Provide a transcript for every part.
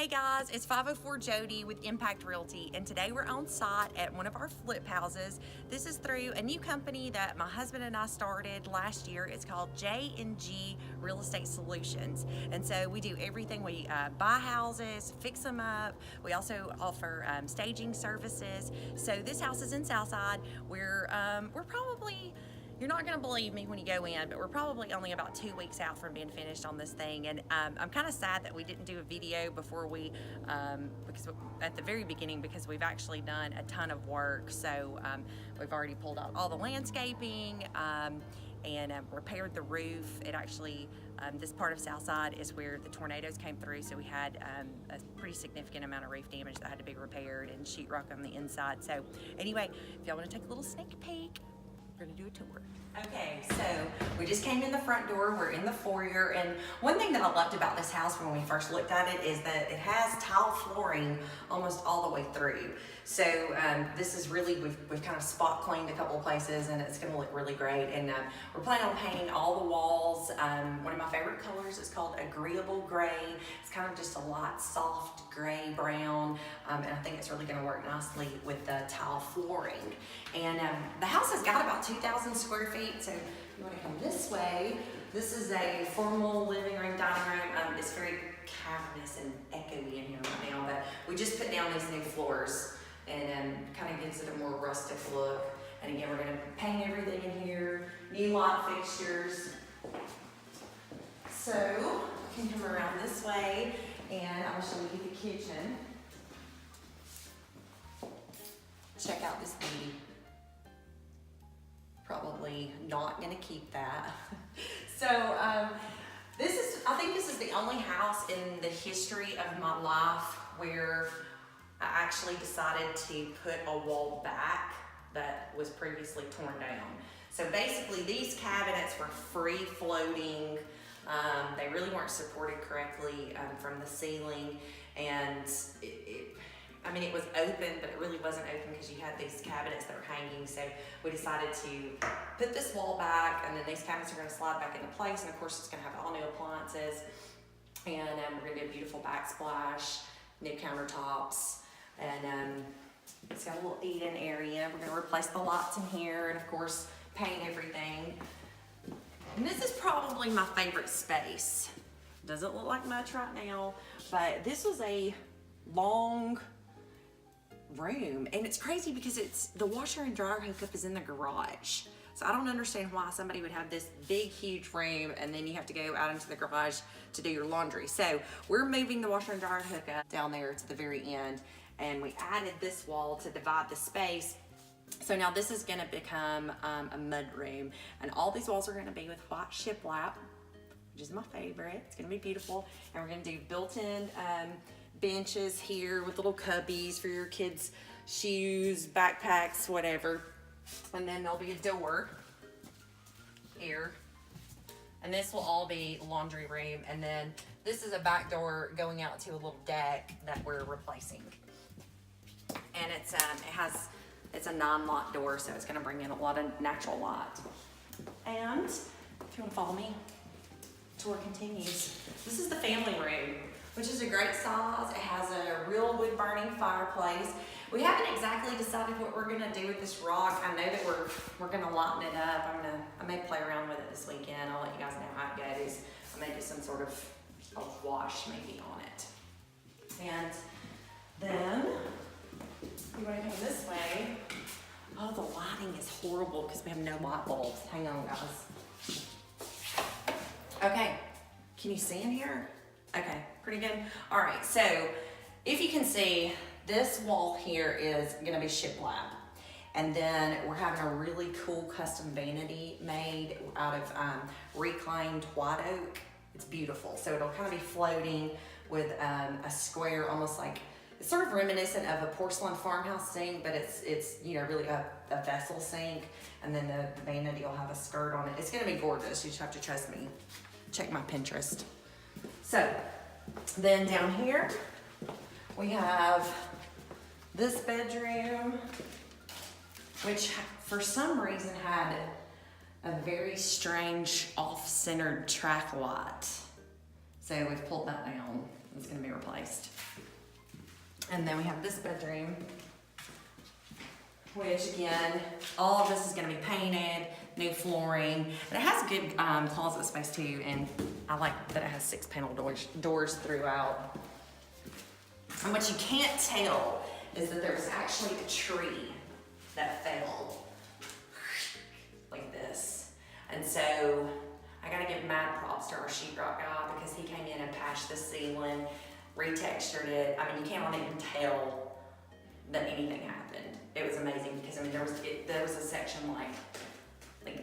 Hey guys, it's 504 Jody with Impact Realty, and today we're on site at one of our flip houses. This is through a new company that my husband and I started last year. It's called JNG Real Estate Solutions, and so we do everything. We buy houses, fix them up. We also offer staging services. So this house is in Southside. We're probably, you're not gonna believe me when you go in, but we're probably only about 2 weeks out from being finished on this thing. And I'm kind of sad that we didn't do a video before we, because at the very beginning, because we've actually done a ton of work. So we've already pulled out all the landscaping and repaired the roof. It actually, this part of Southside is where the tornadoes came through. So we had a pretty significant amount of roof damage that had to be repaired, and sheetrock on the inside. So anyway, if y'all wanna take a little sneak peek, we're gonna do a tour. Okay, so we just came in the front door. We're in the foyer, and one thing that I loved about this house when we first looked at it is that it has tile flooring almost all the way through. So this is really, we've kind of spot cleaned a couple of places, and it's gonna look really great. And we're planning on painting all the walls. One of my favorite colors is called Agreeable Gray. It's kind of just a light, soft gray brown, and I think it's really gonna work nicely with the tile flooring. And the house has got about 2,000 square feet. So if you want to come this way, this is a formal living room, dining room. It's very cavernous and echoey in here right now, but we just put down these new floors, and kind of gives it a more rustic look. And again, we're going to paint everything in here, new light fixtures. So you can come around this way, and I'll show you the kitchen. Check out this beauty. Probably not gonna keep that. So I think this is the only house in the history of my life where I actually decided to put a wall back that was previously torn down. So basically these cabinets were free floating. They really weren't supported correctly from the ceiling, and it was open, but it really wasn't open because you had these cabinets that were hanging. So we decided to put this wall back, and then these cabinets are going to slide back into place. And of course, it's going to have all new appliances. And we're going to do a beautiful backsplash, new countertops, and it's got a little eat-in area. We're going to replace the lights in here, and of course, paint everything. And this is probably my favorite space. Doesn't look like much right now, but this was a long room, and it's crazy because the washer and dryer hookup is in the garage. So I don't understand why somebody would have this big huge room and then you have to go out into the garage to do your laundry. So we're moving the washer and dryer hookup down there to the very end, and we added this wall to divide the space. So now this is going to become a mud room, and all these walls are going to be with white shiplap, which is my favorite. It's going to be beautiful, and we're going to do built-in benches here with little cubbies for your kids' shoes, backpacks, whatever. And then there'll be a door here, and this will all be laundry room. And then this is a back door going out to a little deck that we're replacing. And it's a non-lock door, so it's going to bring in a lot of natural light. And if you want to follow me, tour continues. This is the family room, which is a great size. It has a real wood burning fireplace. We haven't exactly decided what we're gonna do with this rock. I know that we're gonna lighten it up. I may play around with it this weekend. I'll let you guys know how it goes. I may do some sort of a wash maybe on it. And then you wanna come this way. Oh, the lighting is horrible because we have no light bulbs. Hang on, guys. Okay, can you see in here? Okay, pretty good. All right, so if you can see, this wall here is gonna be shiplap. And then we're having a really cool custom vanity made out of reclaimed white oak. It's beautiful. So it'll kind of be floating with a square, almost like, it's sort of reminiscent of a porcelain farmhouse sink, but it's really a vessel sink. And then the vanity will have a skirt on it. It's gonna be gorgeous. You just have to trust me. Check my Pinterest. So then down here, we have this bedroom, which for some reason had a very strange off-centered track light. So we've pulled that down. It's gonna be replaced. And then we have this bedroom, which again, all of this is gonna be painted, new flooring. And it has a good closet space too, and I like that it has 6-panel doors throughout. And what you can't tell is that there was actually a tree that fell like this. And so I gotta give mad props to our sheetrock guy because he came in and patched the ceiling, retextured it. I mean, you can't even tell that anything happened. It was amazing because I mean, there was a section like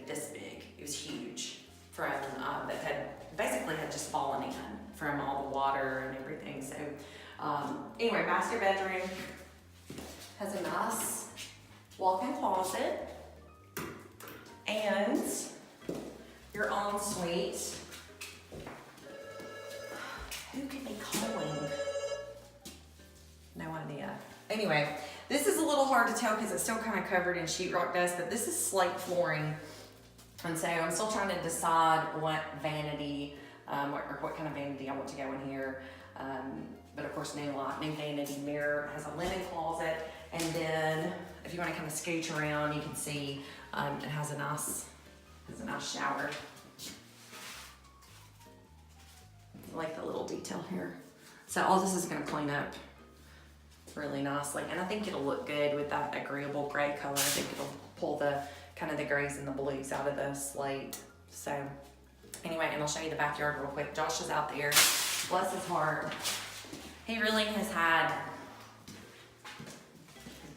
this big. It was huge from that had just fallen in from all the water and everything. So anyway, master bedroom has a nice walk-in closet and your ensuite. Who could be calling? No idea. Anyway, this is a little hard to tell because it's still kind of covered in sheetrock dust, but this is slate flooring. And so I'm still trying to decide what vanity, or what kind of vanity I want to go in here. But of course, new light, new vanity mirror, has a linen closet. And then if you want to kind of scooch around, you can see it has a nice shower. I like the little detail here. So all this is going to clean up really nicely, and I think it'll look good with that agreeable gray color. I think it'll pull the kind of the grays and the blues out of the slate. So anyway, and I'll show you the backyard real quick. Josh is out there, bless his heart. He really has had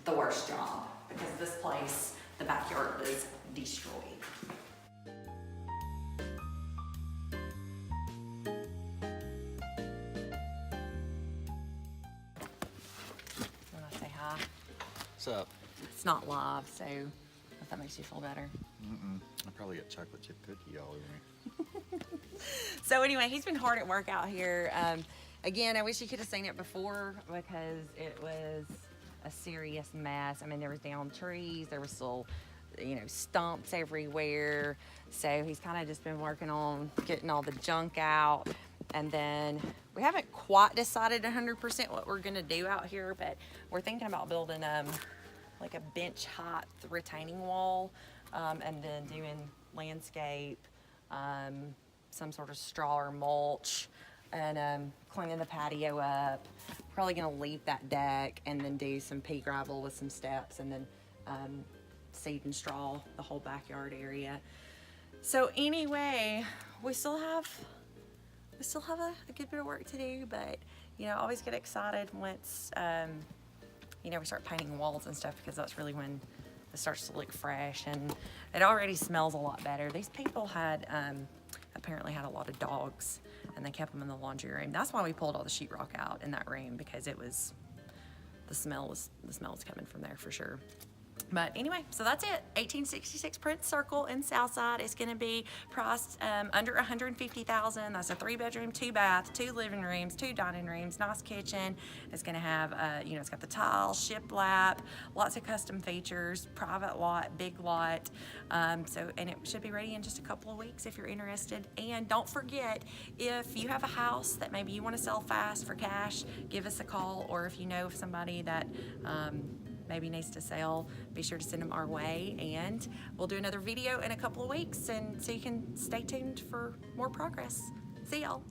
the worst job because this place, the backyard was destroyed. What's up? It's not live, so if that makes you feel better. I probably got chocolate chip cookie all over me. So anyway, he's been hard at work out here. Again, I wish you could have seen it before because it was a serious mess. I mean, there was downed trees, there was still, stumps everywhere. So he's kind of just been working on getting all the junk out. And then we haven't quite decided 100% what we're gonna do out here, but we're thinking about building like a bench height retaining wall, and then doing landscape, some sort of straw or mulch, and cleaning the patio up. Probably gonna leave that deck and then do some pea gravel with some steps, and then seed and straw the whole backyard area. So anyway, we still have a good bit of work to do, but I always get excited once we start painting walls and stuff, because that's really when it starts to look fresh, and it already smells a lot better. These people had apparently had a lot of dogs, and they kept them in the laundry room. That's why we pulled all the sheetrock out in that room, because the smell was coming from there for sure. But anyway, so that's it. 1866 Prince Circle in Southside. It's going to be priced under $150,000. That's a 3-bedroom, 2-bath, 2 living rooms, 2 dining rooms, nice kitchen. It's going to have, it's got the tile, shiplap, lots of custom features, private lot, big lot. And it should be ready in just a couple of weeks if you're interested. And don't forget, if you have a house that maybe you want to sell fast for cash, give us a call. Or if you know of somebody that maybe needs to sell, be sure to send them our way, and we'll do another video in a couple of weeks, and so you can stay tuned for more progress. See y'all.